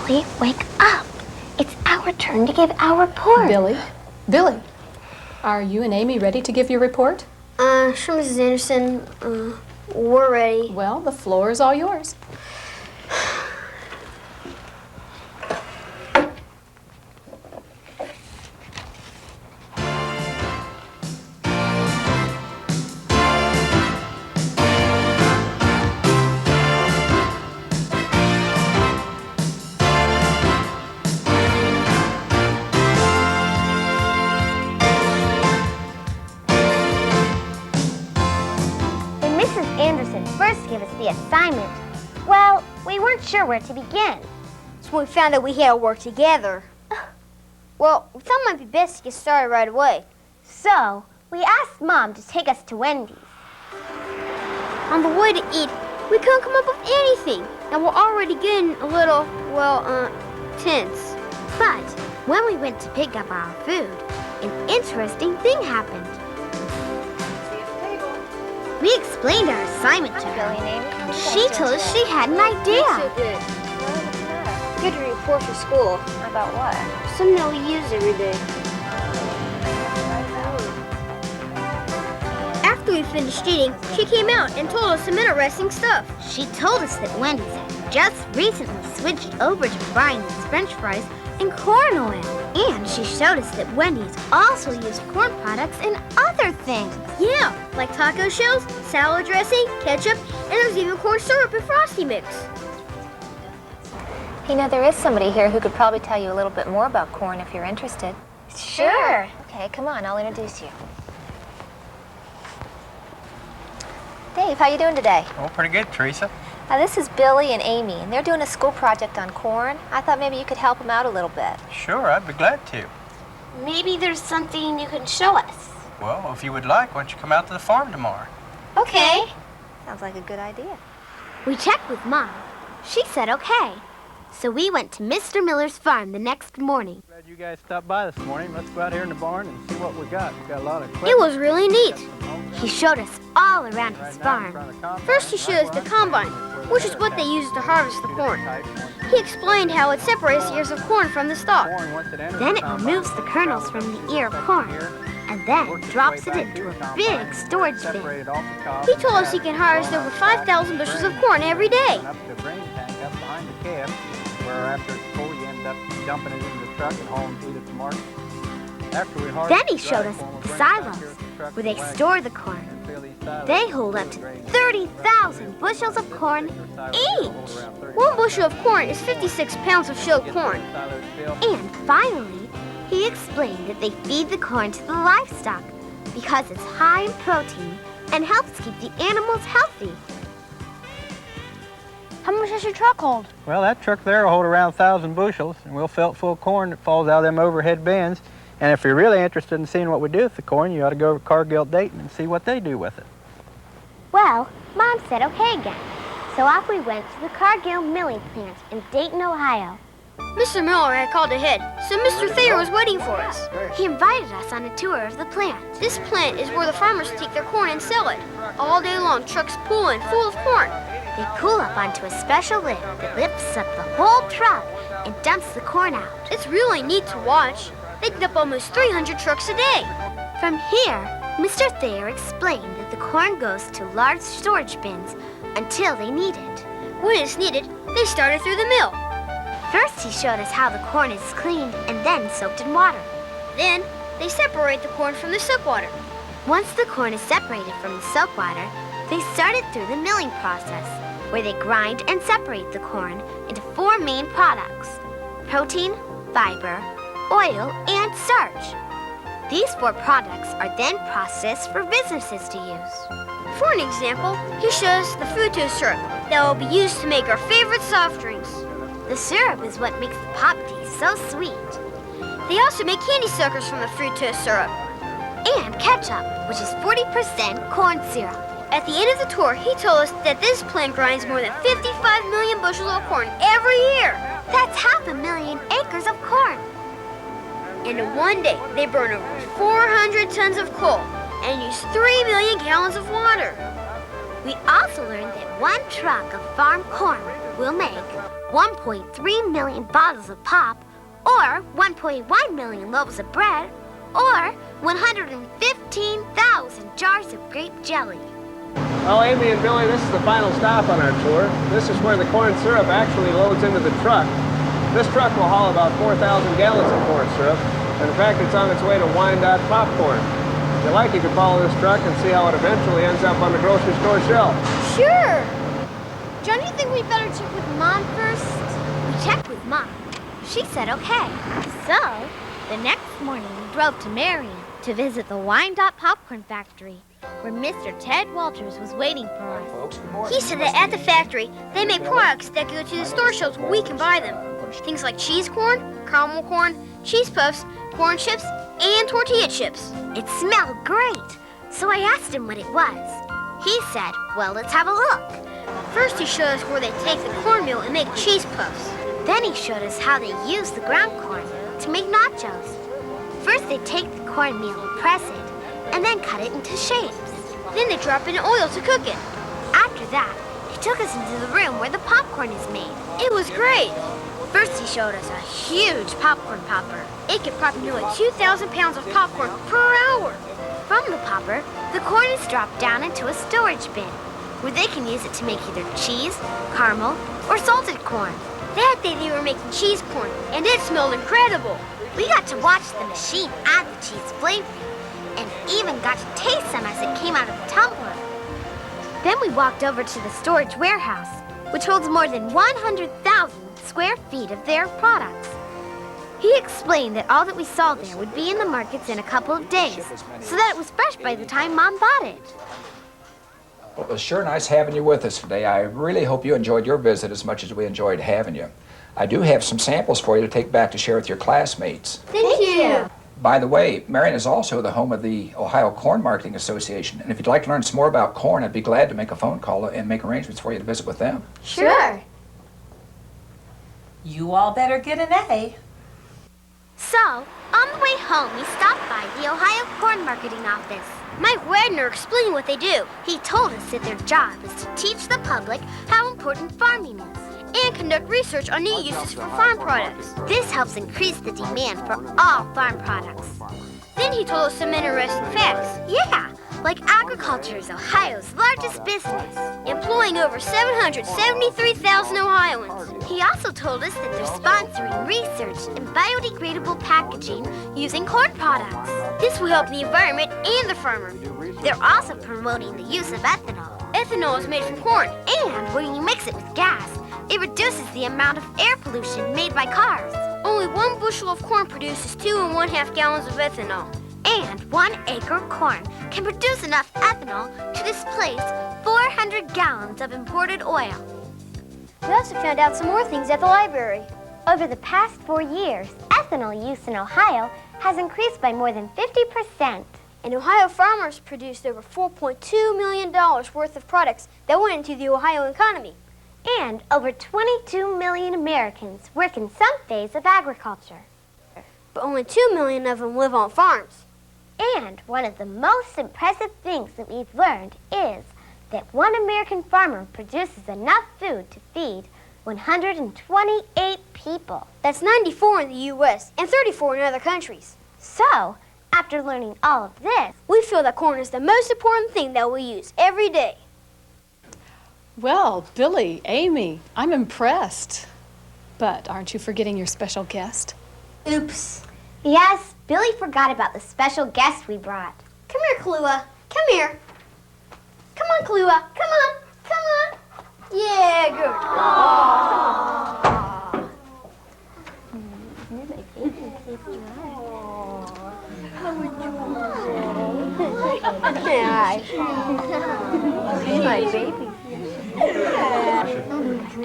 Billy, wake up. It's our turn to give our report. Billy, are you and Amy ready to give your report? Sure, Mrs. Anderson. We're ready. Well, the floor is all yours. The assignment. Well, we weren't sure where to begin. So we found out we had to work together. Well, we thought it might be best to get started right away. So, we asked Mom to take us to Wendy's. On the way to eat, we couldn't come up with anything. And we're already getting a little, tense. But when we went to pick up our food, an interesting thing happened. We explained our assignment to her. She told us she had an idea. Good to report for school. About what? Something that we use every day. After we finished eating, she came out and told us some interesting stuff. She told us that Wendy's had just recently switched over to frying its French fries in corn oil. And she showed us that Wendy's also used corn products in other things. Yeah, like taco shells, salad dressing, ketchup, and there's even corn syrup and Frosty mix. You know, there is somebody here who could probably tell you a little bit more about corn if you're interested. Sure. Okay, come on, I'll introduce you. Dave, how you doing today? Oh, pretty good, Teresa. This is Billy and Amy, and they're doing a school project on corn. I thought maybe you could help them out a little bit. Sure, I'd be glad to. Maybe there's something you can show us. Well, if you would like, why don't you come out to the farm tomorrow? Okay. Sounds like a good idea. We checked with Mom. She said okay. So we went to Mr. Miller's farm the next morning. Glad you guys stopped by this morning. Let's go out here in the barn and see what we got. We got a lot of equipment. It was really neat. He showed us all around his farm. First he showed us the combine, which is what they use to harvest the corn. He explained how it separates the ears of corn from the stalk. Then it removes the kernels from the ear of corn and then drops it into a big storage bin. He told us he can harvest over 5,000 bushels of corn every day. Where after it's full, you end up dumping it into the truck and hauling it to the market. Then he showed us the silos, where they store the corn. They hold up to 30,000 bushels of corn each. 1 bushel of corn is 56 pounds of shelled corn. And finally, he explained that they feed the corn to the livestock because it's high in protein and helps keep the animals healthy. How much does your truck hold? Well, that truck there will hold around 1,000 bushels, and we'll fill it full of corn that falls out of them overhead bins. And if you're really interested in seeing what we do with the corn, you ought to go over to Cargill Dayton and see what they do with it. Well, Mom said okay again. So off we went to the Cargill milling plant in Dayton, Ohio. Mr. Miller had called ahead, so Mr. Thayer was waiting for us. He invited us on a tour of the plant. This plant is where the farmers take their corn and sell it. All day long, trucks pull in full of corn. They pull up onto a special lid that lifts up the whole truck and dumps the corn out. It's really neat to watch. They dump almost 300 trucks a day. From here, Mr. Thayer explained that the corn goes to large storage bins until they need it. When it's needed, they start it through the mill. First, he showed us how the corn is cleaned and then soaked in water. Then, they separate the corn from the soap water. Once the corn is separated from the soap water, they start it through the milling process, where they grind and separate the corn into 4 main products: protein, fiber, oil, and starch. These 4 products are then processed for businesses to use. For an example, he shows us the fructose syrup that will be used to make our favorite soft drinks. The syrup is what makes the pop taste so sweet. They also make candy suckers from the fructose syrup. And ketchup, which is 40% corn syrup. At the end of the tour, he told us that this plant grinds more than 55 million bushels of corn every year. That's 500,000 acres of corn. And in one day, they burn over 400 tons of coal and use 3 million gallons of water. We also learned that one truck of farm corn will make 1.3 million bottles of pop, or 1.1 million loaves of bread, or 115,000 jars of grape jelly. Well, Amy and Billy, this is the final stop on our tour. This is where the corn syrup actually loads into the truck. This truck will haul about 4,000 gallons of corn syrup, and in fact, it's on its way to Wyandotte Popcorn. If you like, you can follow this truck and see how it eventually ends up on the grocery store shelf. Sure. Don't you think we'd better check with Mom first? We checked with Mom. She said okay. So, the next morning we drove to Marion to visit the Wyandotte Popcorn Factory, where Mr. Ted Walters was waiting for us. He said that at the factory, they make products that go to the store shelves where we can buy them. Things like cheese corn, caramel corn, cheese puffs, corn chips, and tortilla chips. It smelled great, so I asked him what it was. He said, well, let's have a look. First, he showed us where they take the cornmeal and make cheese puffs. Then he showed us how they use the ground corn to make nachos. First, they take the cornmeal and press it, and then cut it into shapes. Then they drop it in oil to cook it. After that, he took us into the room where the popcorn is made. It was great. First, he showed us a huge popcorn popper. It could pop nearly 2,000 pounds of popcorn per hour. From the popper, the corn is dropped down into a storage bin, where they can use it to make either cheese, caramel, or salted corn. That day they were making cheese corn, and it smelled incredible. We got to watch the machine add the cheese flavoring, and even got to taste some as it came out of the tumbler. Then we walked over to the storage warehouse, which holds more than 100,000 square feet of their products. He explained that all that we saw there would be in the markets in a couple of days, so that it was fresh by the time Mom bought it. Well, it was sure nice having you with us today. I really hope you enjoyed your visit as much as we enjoyed having you. I do have some samples for you to take back to share with your classmates. Thank you. By the way, Marion is also the home of the Ohio Corn Marketing Association, and if you'd like to learn some more about corn, I'd be glad to make a phone call and make arrangements for you to visit with them. Sure. You all better get an A. So, on the way home, we stopped by the Ohio Corn Marketing Office. Mike Wagner explained what they do He told us that their job is to teach the public how important farming is. and conduct research on new uses for farm products. This helps increase the demand for all farm products. Then he told us some interesting facts, Yeah, like agriculture is Ohio's largest business. employing over 773,000 Ohioans. He also told us that they're sponsoring research in biodegradable packaging using corn products. This will help the environment and the farmer. They're also promoting the use of ethanol. Ethanol is made from corn. And when you mix it with gas, it reduces the amount of air pollution made by cars. Only 1 bushel of corn produces 2 1/2 gallons of ethanol. And 1 acre of corn can produce enough ethanol to displace 400 gallons of imported oil. We also found out some more things at the library. Over the past 4 years, ethanol use in Ohio has increased by more than 50%. And Ohio farmers produced over $4.2 million worth of products that went into the Ohio economy. And over 22 million Americans work in some phase of agriculture. But only 2 million of them live on farms. And one of the most impressive things that we've learned is that one American farmer produces enough food to feed 128 people. That's 94 in the U.S. and 34 in other countries. So, after learning all of this, We feel that corn is the most important thing that we use every day. Well, Billy, Amy, I'm impressed. But aren't you forgetting your special guest? Oops. yes, Billy forgot about the special guest we brought. Come here, Kahlua. Come here. Come on, Kahlua. Come on. Come on. Yeah, good.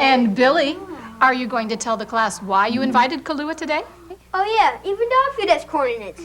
And Billy, are you going to tell the class why you invited Kahlua today? Oh, yeah, even dog food has corn in it.